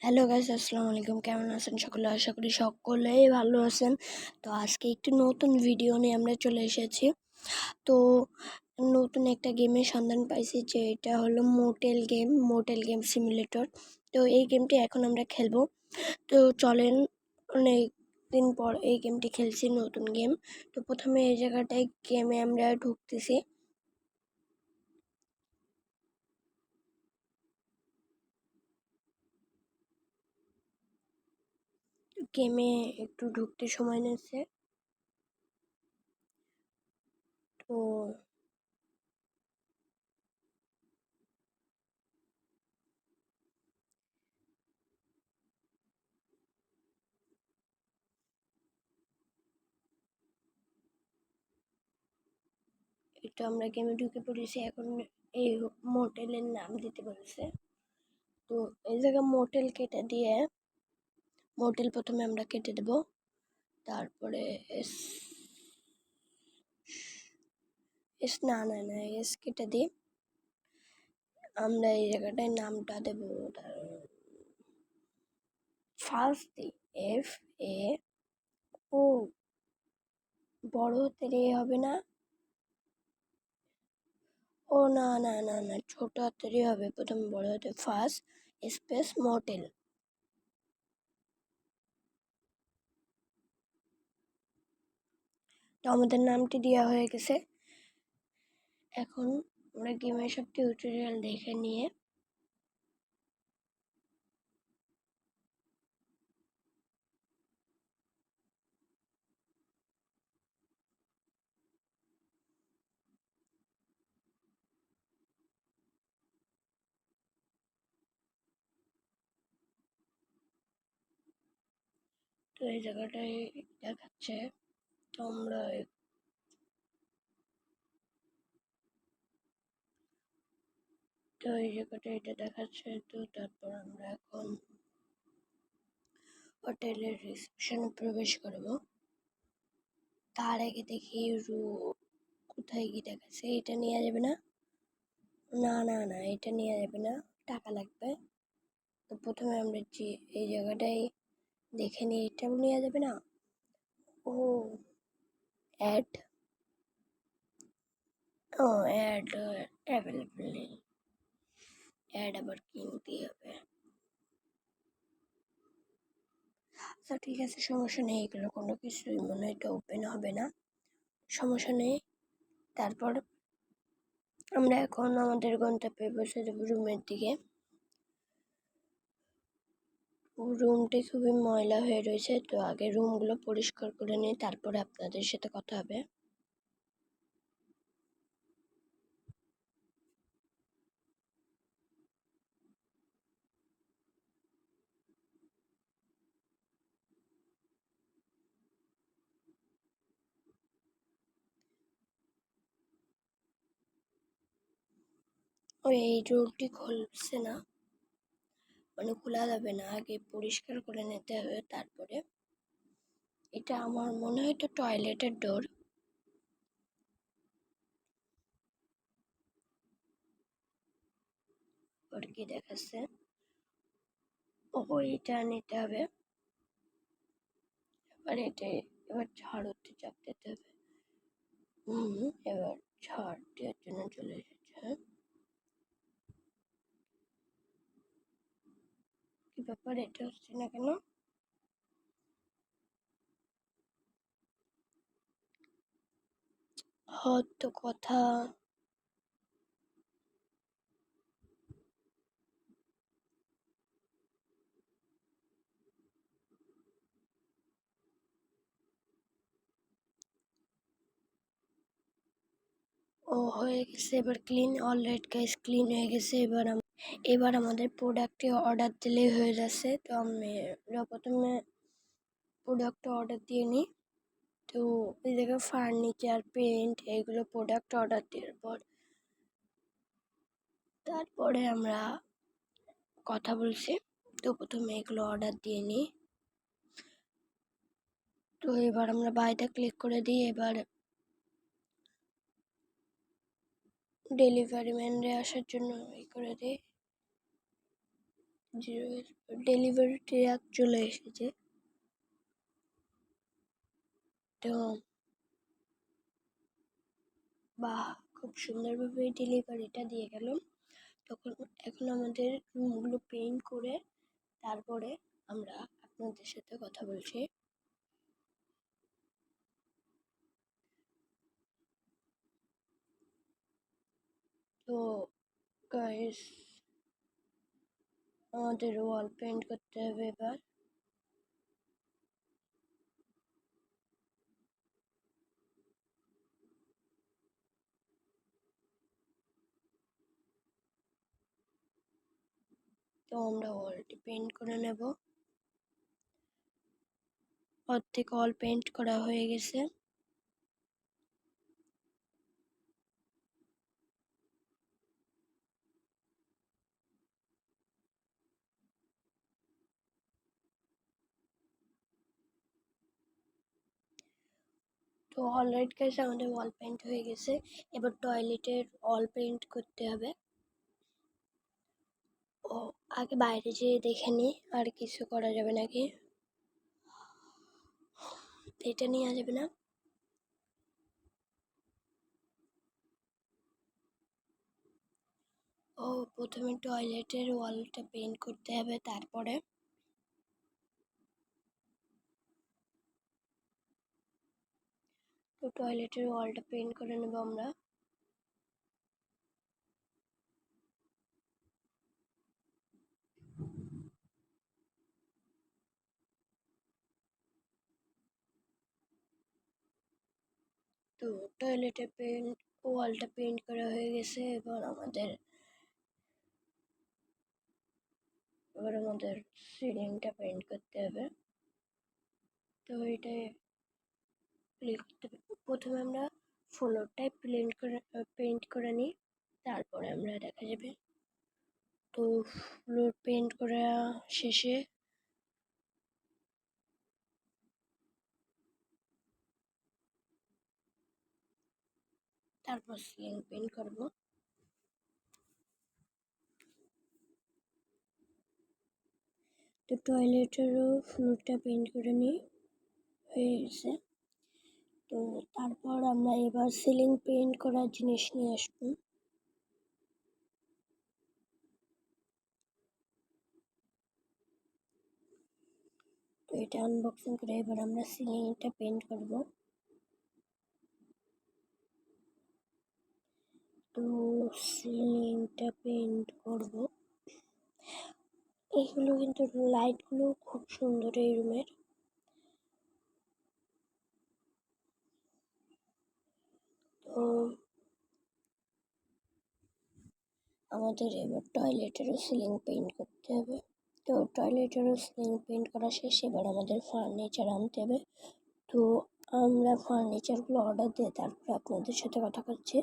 Hello guys, আসসালামু আলাইকুম। কেমন আছেন সকলে? আশা করি সকলেই ভালো আছেন। তো আজকে একটি নতুন ভিডিও নিয়ে আমরা চলে এসেছি। তো নতুন একটা গেমের সন্ধান পাইছি, যে এটা হলো মোটেল গেম সিমুলেটর। তো এই গেমটি এখন আমরা খেলবো। তো চলেন, অনেক দিন পর এই গেমটি খেলছি, নতুন গেম। তো প্রথমে এই জায়গাটায় গেমে আমরা ঢুকতেছি। গেমে একটু ঢুকতে সময় নিচ্ছে। তো এটা আমরা গেমে ঢুকে পড়েছি। এখন এই মোটেলের নাম দিতে বলেছে। তো এই জায়গায় মোটেল প্রথমে আমরা কেটে দেব। তারপরে এস এস না না না এস কেটে দিই। আমরা এই জায়গাটায় নামটা দেব ফার্স্ট দিই F-A-O। বড় হাতের এ হবে না? ও না না না না, ছোট হাতেরই হবে। প্রথমে বড় হাতে ফার্স্ট স্পেস মোটেল। তো আমাদের নামটি দেওয়া হয়ে গেছে। এখন আমরা গেমের সব টিউটোরিয়াল দেখে নিয়ে তো এই জায়গাটায় দেখাচ্ছে। তো আমরা তো এই জায়গাটায় এটা দেখাচ্ছে। তো তারপর আমরা এখন হোটেলের রিসেপশনে প্রবেশ করব। তার আগে দেখি কোথায় কি দেখাচ্ছে। এটা নেওয়া যাবে না? না না না, এটা নেওয়া যাবে না, টাকা লাগবে। তো প্রথমে আমরা যে এই জায়গাটায় দেখে নিই, এটাও নেওয়া যাবে না। ও অ্যাড অ্যাড অ্যাভেলেবল নেই। অ্যাড আবার কিনতে হবে। আচ্ছা ঠিক আছে, সমস্যা নেই। এগুলো কোনো কিছুই মনে হয় এটা ওপেন হবে না, সমস্যা নেই। তারপর আমরা এখন আমাদের গন্তব্যে বসে যাবো, রুমের দিকে। রুমটি খুবই ময়লা হয়ে রয়েছে। তো আগে রুমগুলো পরিষ্কার করে নিই, তারপরে আপনাদের সাথে কথা হবে। এই রুমটি খুলছে না, মানে খোলা যাবে না, আগে পরিষ্কার করে নিতে হবে। তারপরে এটা আমার মনে হয় তো টয়লেটের ডোর। ওর কি দেখাচ্ছে? ও, এটা নিতে হবে। এবার ঝাড়ুতে চাপ দিতে হবে। এবার ঝাড় দেওয়ার জন্য চলে এসেছে। কি ব্যাপার, এটা হচ্ছে না কেন? হয়তো কথা। ও হয়ে গেছে, এবার ক্লিন। অলরাইট গাইস, ক্লিন হয়ে গেছে। এবার আমাদের প্রোডাক্টে অর্ডার দিলেই হয়ে যাচ্ছে। তো আমরা প্রথমে প্রোডাক্ট অর্ডার দিয়ে নিই। তো এই জায়গায় ফার্নিচার, পেন্ট, এইগুলো প্রোডাক্ট অর্ডার দেওয়ার পর তারপরে আমরা কথা বলছি। তো প্রথমে এগুলো অর্ডার দিয়ে নিই। তো এবার আমরা বাইটা ক্লিক করে দিই। এবার ডেলিভারি ম্যানরে আসার জন্য করে দিই। ডেলিভারি ট্রাক চলে এসেছে। তো বাহ, খুব সুন্দরভাবে ডেলিভারিটা দিয়ে গেল। এখন আমাদের রুমগুলো পেইন্ট করে তারপরে আমরা আপনাদের সাথে কথা বলছি। তো গাইস, আমাদের ওয়াল পেইন্ট করতে হবে এবার। তো আমরা ওয়ালটি পেইন্ট করে নেব। অর্ধেক ওয়াল পেইন্ট করা হয়ে গেছে। তো অলরাইট গাইস, আমাদের ওয়াল পেইন্ট হয়ে গেছে। এবার টয়লেটের ওয়াল পেইন্ট করতে হবে। ও আগে বাইরে যেয়ে দেখে নি আর কিছু করা যাবে নাকি, এটা নেওয়া যাবে না। ও প্রথমে টয়লেটের ওয়ালটা পেইন্ট করতে হবে, তারপরে তো টয়লেটের ওয়ালটা পেইন্ট করে নেব আমরা। তো টয়লেটের ওয়ালটা পেইন্ট করা হয়ে গেছে। এবার আমাদের সিলিংটা পেইন্ট করতে হবে। তো এটা করতে হবে। প্রথমে আমরা ফ্লোরটাই পেইন্ট করে নিই, তারপরে আমরা দেখা যাবে। তো ফ্লোর পেইন্ট করা শেষে তারপর সিলিং পেইন্ট করব। তো টয়লেটেরও ফ্লোরটা পেইন্ট করে নিই, হয়ে গেছে। তো তারপর আমরা এবার সিলিং পেইন্ট করার জিনিস নিয়ে আসবো। তো এটা আনবক্সিং করে এবার আমরা সিলিংটা পেইন্ট করব। তো সিলিংটা পেইন্ট করব। এইগুলো কিন্তু লাইটগুলো খুব সুন্দর এই রুমের। তো আমাদের এবার টয়লেটেরও সিলিং পেইন্ট করতে হবে। তো টয়লেটেরও সিলিং পেইন্ট করা শেষ, এবার আমাদের ফার্নিচার আনতে হবে। তো আমরা ফার্নিচারগুলো অর্ডার দিয়ে তারপরে আপনাদের সাথে কথা বলছি।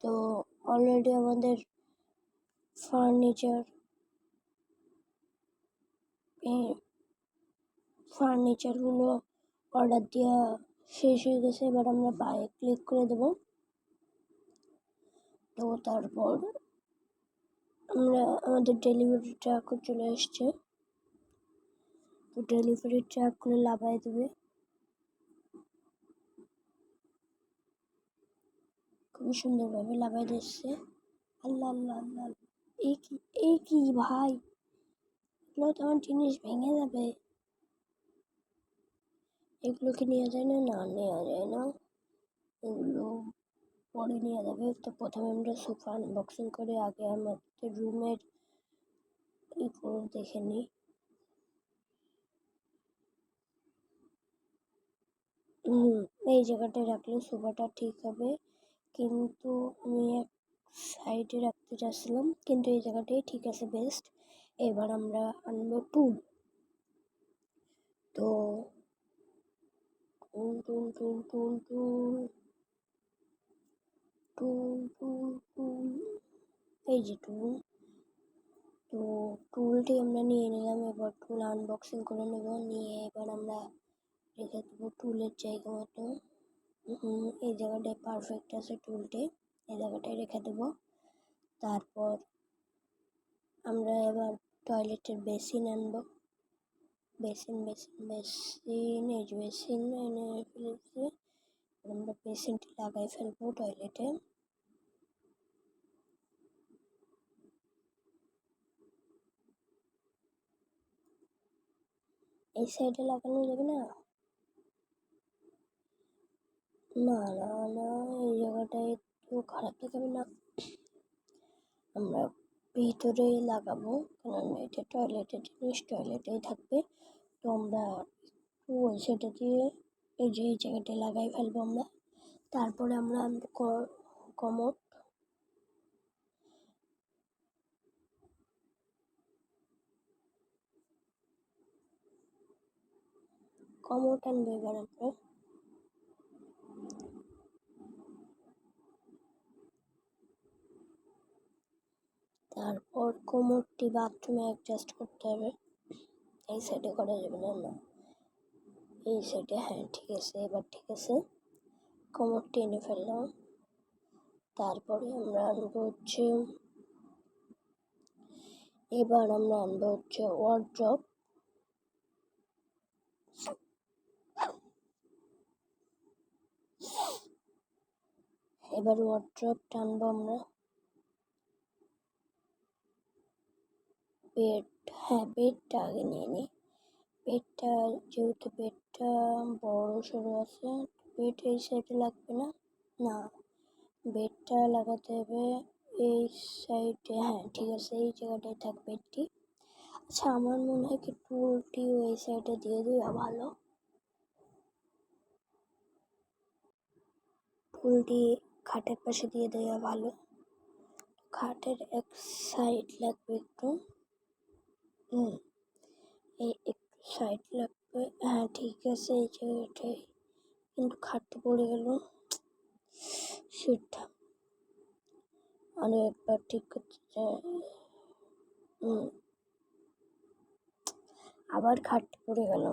তো অলরেডি আমাদের ফার্নিচারগুলো অর্ডার দেওয়া শেষ হয়ে গেছে। এবার আমরা বায়ে ক্লিক করে দেব। তো তারপর আমাদের ডেলিভারি ট্রাকও চলে এসছে। তো ডেলিভারি ট্রাকগুলো লাগাই দেবে, খুবই সুন্দরভাবে লাগাই দিচ্ছে। আল্লাহ আল্লাহ আল্লাহ, এই কি ভাই, এগুলো তো আমার জিনিস ভেঙে যাবে। এগুলো কি নেওয়া যায় না? না, নেওয়া যায় না, এগুলো পরে নেওয়া যাবে। তো প্রথমে আমরা সোফা আনবক্সিং করে আগে আমাদের রুমের করে দেখে নিই। এই জায়গাটায় রাখলে সোফাটা ঠিক হবে, কিন্তু আমি এক সাইডে রাখতে চাচ্ছিলাম, কিন্তু এই জায়গাটাই ঠিক আছে বেস্ট। এবার আমরা আনবো টুল। তো টুল টুল টুল টুল টুল টুল টুল টুল, এই যে টুল। তো টুলটি আমরা নিয়ে নিলাম, এবার টুল আনবক্সিং করে নেব, নিয়ে এবার আমরা রেখে দেবো টুলের জায়গা মতো। এই জায়গাটায় পারফেক্ট আছে টুলটি, এই জায়গাটায় রেখে দেবো। তারপর আমরা এবার টয়লেটের বেসিন আনবো, বেসিন এই যে বেসিন এনে ফেলেছি, আমরা বেসিনটি লাগাই ফেলবো টয়লেটে। এই সাইডে লাগানো যাবে না? না না না, এই জায়গাটায় একটু খারাপ দেখাবে না, আমরা ভিতরেই লাগাবো, কারণ এটা টয়লেটের জিনিস, টয়লেটেই থাকবে। তো আমরা ওই সেটা দিয়ে এই যে এই জায়গাটায় লাগাই ফেলবো আমরা। তারপরে আমরা কমোড আনবো এবার আমরা। তারপর কোমরটি বাথরুমে অ্যাডজাস্ট করতে হবে, এই সাইডে করা যাবে না, না এই সাইডে, হ্যাঁ ঠিক আছে, এবার ঠিক আছে। কোমরটি এনে ফেললাম। তারপরে আমরা আনবো হচ্ছে, ওয়ার্ড্রপ। এবার ওয়ার্ড্রপ টানবো আমরা। বেড, হ্যাঁ বেডটা আগে নিয়ে নিই, বেডটা যেহেতু বেডটা বড় সড়ো আছে, বেড এই সাইডে লাগবে না, না বেডটা লাগাতে হবে এই সাইডে, হ্যাঁ ঠিক আছে, এই জায়গাটায় থাক বেডটি। আচ্ছা আমার মনে হয় কি টুলটি ওই সাইডে দিয়ে দেওয়া ভালো, টুলটি খাটের পাশে দিয়ে দেওয়া ভালো, খাটের এক সাইড লাগবে একটু, এই একটু সাইড লাগবে, হ্যাঁ ঠিক আছে, এই জায়গাটায় কিন্তু খাটতে পড়ে গেল, সেটা আরো একবার ঠিক করতে চাই, আবার খাটতে পড়ে গেল,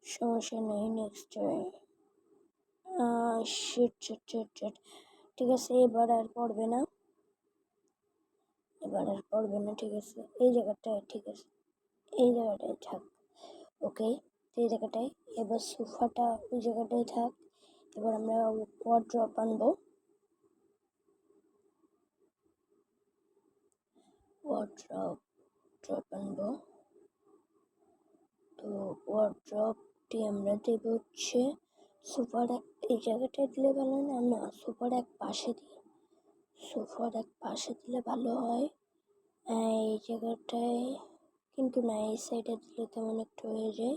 সমস্যা নেই, next shit shit shit shit, ঠিক আছে এবার আর পড়বে না, ঠিক আছে, এই জায়গাটায় ঠিক আছে, এই জায়গাটায় থাক, ওকে এই জায়গাটায়। এবার সোফাটা ওই জায়গাটায় থাক। এবার আমরা ওয়ার্ড্রপ আনবো, ওয়ার্ড্রপ আনবো। তো ওয়ার্ড্রপটি আমরা দেবো হচ্ছে সোফার এই জায়গাটায় দিলে ভালো, না না সোফার এক পাশে দিলে ভালো হয়, এই জায়গাটায় কিন্তু না, এই সাইডে দিলে তেমন একটু হয়ে যায়,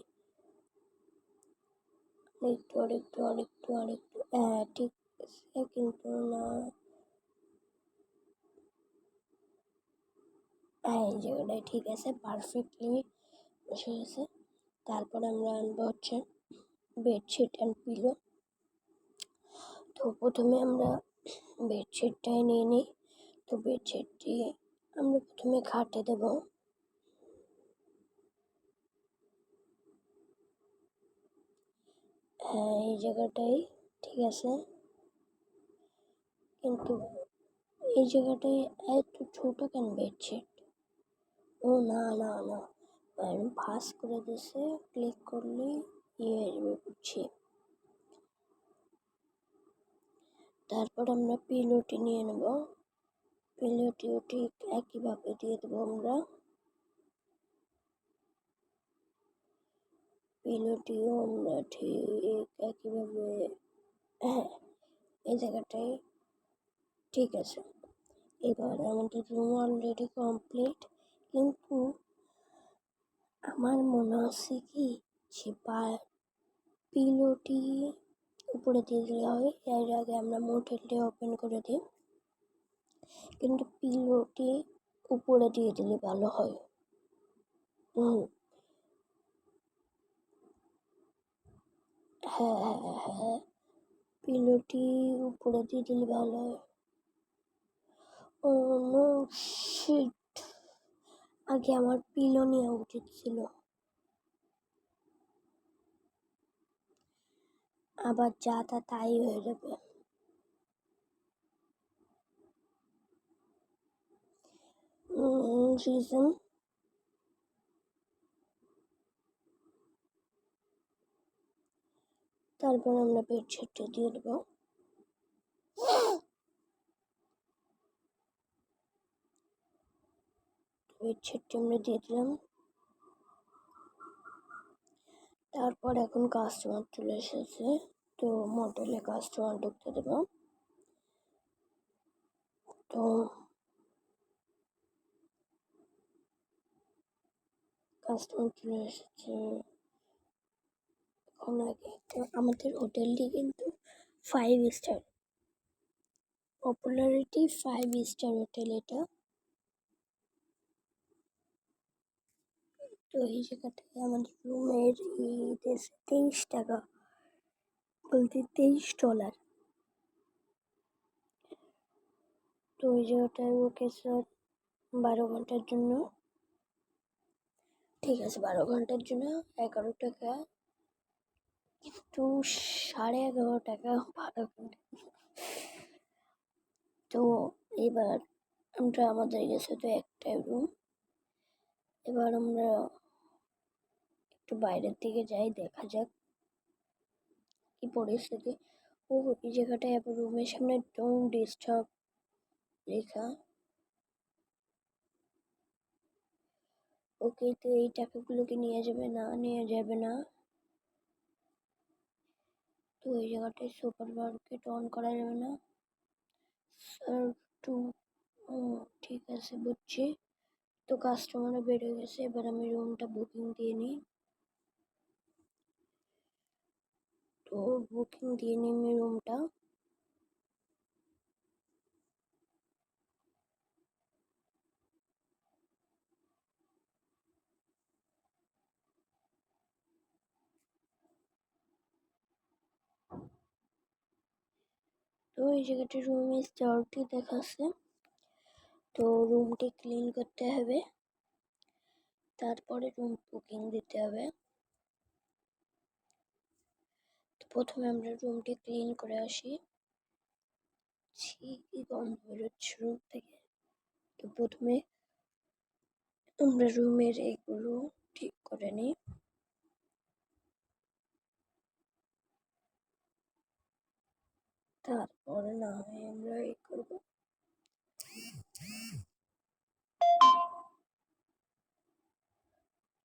আরেকটু হ্যাঁ ঠিক আছে, কিন্তু না, হ্যাঁ এই জায়গাটায় ঠিক আছে, পারফেক্টলি বসে গেছে। তারপর আমরা আনবো হচ্ছে বেডশিট অ্যান্ড পিলো। তো প্রথমে আমরা বেডশিটটাই নিয়ে নিই, তো বেডশিটটি আমরা প্রথমে খাটে দেব, হ্যাঁ এই জায়গাটাই ঠিক আছে, কিন্তু এই জায়গাটায় একটু ছোট কেন বেডশিট, ও না না না, আমি ভাঁজ করে দিছে, ক্লিক করলে ইয়ে আসবে, বুঝছি। তারপর আমরা পিলোটি নিয়ে নেব, পিলোটিও ঠিক একইভাবে দিয়ে দেবো আমরা, পিলোটিও আমরা ঠিক একইভাবে, হ্যাঁ এই জায়গাটায় ঠিক আছে। এবার আমাদের রুম অলরেডি কমপ্লিট, কিন্তু আমার মনে হচ্ছে কি যে পিলোটি উপরে দিয়ে দিলে হয়, এর আগে আমরা মোটেলটি ওপেন করে দিই, কিন্তু পিলোটি উপরে দিয়ে দিলে ভালো হয়, হ্যাঁ হ্যাঁ হ্যাঁ, পিলোটি উপরে দিয়ে দিলে ভালো হয়, ও নো শিট, আগে আমার পিলো নেওয়া উচিত ছিল। আবার যা তা তাই হয়ে যাবে। সিজন তারপর আমরা বেডশিটটা দিয়ে দেবো। বেডশিটটা আমরা দিয়ে দিলাম। তারপর এখন কাস্টমার চলে এসেছে, তো মোটেলে কাস্টমার ঢুকতে দেবো। তো কাস্টমার চলে এসেছে এখন। আগে আমাদের হোটেলটি কিন্তু 5 স্টার, পপুলারিটি 5 স্টার হোটেল এটা। তো এই জায়গাটায় আমাদের রুমের দিতেছে 23 টাকা, বলতে $23। তো ওই জায়গাটায় ওকে স্যার 12 ঘন্টার জন্য, ঠিক আছে 12 ঘন্টার জন্য 11 টাকা, একটু 11.5 টাকা 12 ঘন্টা। তো এবার আমরা আমাদের গেছে তো একটাই রুম। এবার আমরা একটু বাইরের দিকে যাই, দেখা যাক কি পরিস্থিতি। ও এই জায়গাটায় আবার রুমের সামনে ডোন্ট ডিস্টার্ব লেখা। ওকে, তো এই টাকাগুলোকে নিয়ে যাবে না, নিয়ে যাবে না। তো এই জায়গাটায় সুপার মার্কেট অন করা যাবে না স্যার। টু ও ঠিক আছে, বুঝছি। তো কাস্টমারও বেড়ে গেছে, এবার আমি রুমটা বুকিং দিয়ে নিই। তো বুকিং দিয়ে নিই আমি রুমটা। তো এই জায়গাটা রুম ইজ ডার্টি দেখাচ্ছে, তো রুমটি ক্লিন করতে হবে, তারপরে রুম বুকিং দিতে হবে। তো প্রথমে আমরা রুমটি ক্লিন করে আসি। ছি, কি গন্ধ বেরোচ্ছে রুম থেকে। তো প্রথমে আমরা রুমের এগুলো ঠিক করে নিই। তারপরে না হয় আমরা এই করবো।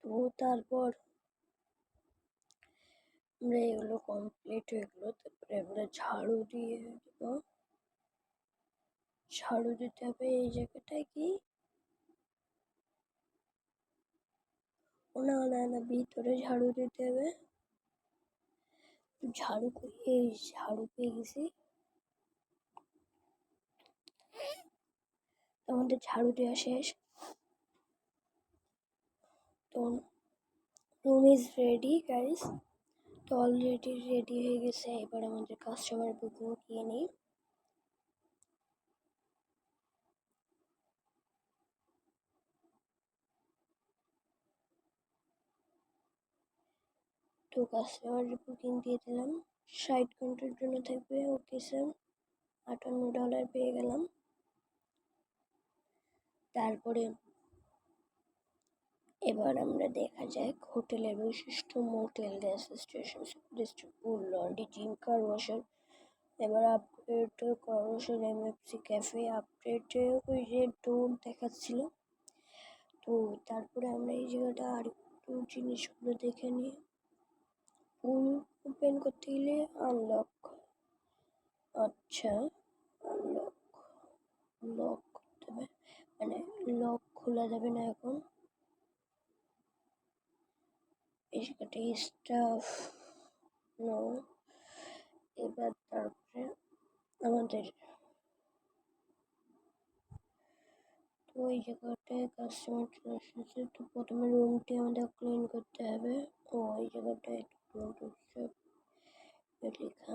তো তারপর আমরা এগুলো কমপ্লিট হয়ে গেলো, তারপরে আমরা ঝাড়ু দিয়ে দেবো। ঝাড়ু দিতে হবে এই জায়গাটায়, কি না না না, ভিতরে ঝাড়ু দিতে হবে। ঝাড়ু করি, এই ঝাড়ু পেয়ে গেছি। আমাদের ঝাড়ু দেওয়া শেষ। তো রুম ইজ রেডি গাইস। তো অলরেডি রেডি হয়ে গেছে, এবার আমাদের কাস্টমার বুকিং দিয়ে নিই। তো কাস্টমার বুকিং দিয়ে দিলাম, 60 ঘন্টার জন্য থাকবে। ওকে স্যার, $58 পেয়ে গেলাম। তারপরে এবার আমরা দেখা যাক হোটেলের বৈশিষ্ট্য। মোটেল, গ্যাস স্টেশন, পুল, লন্ড্রি, জিম, কার ওয়াশার। এবার আপগ্রেড কার ওয়াশার, এমএফসি ক্যাফে আপগ্রেডে ওই যে ডোর দেখাচ্ছিল। তো তারপরে আমরা এই জায়গাটা আর একটু জিনিসগুলো দেখে নিই। পুল ওপেন করতে গেলে আনলক, আচ্ছা আনলক, লক করতে হবে, মানে লক খোলা যাবে না এখন। এই জায়গাটা স্টাফ নো। এবার তারপরে আমাদের তো ওই জায়গাটায় কাস্টমার চলে এসেছে। তো প্রথমে রুমটি আমাদের ক্লিন করতে হবে। ও এই জায়গাটায় একটু লেখা,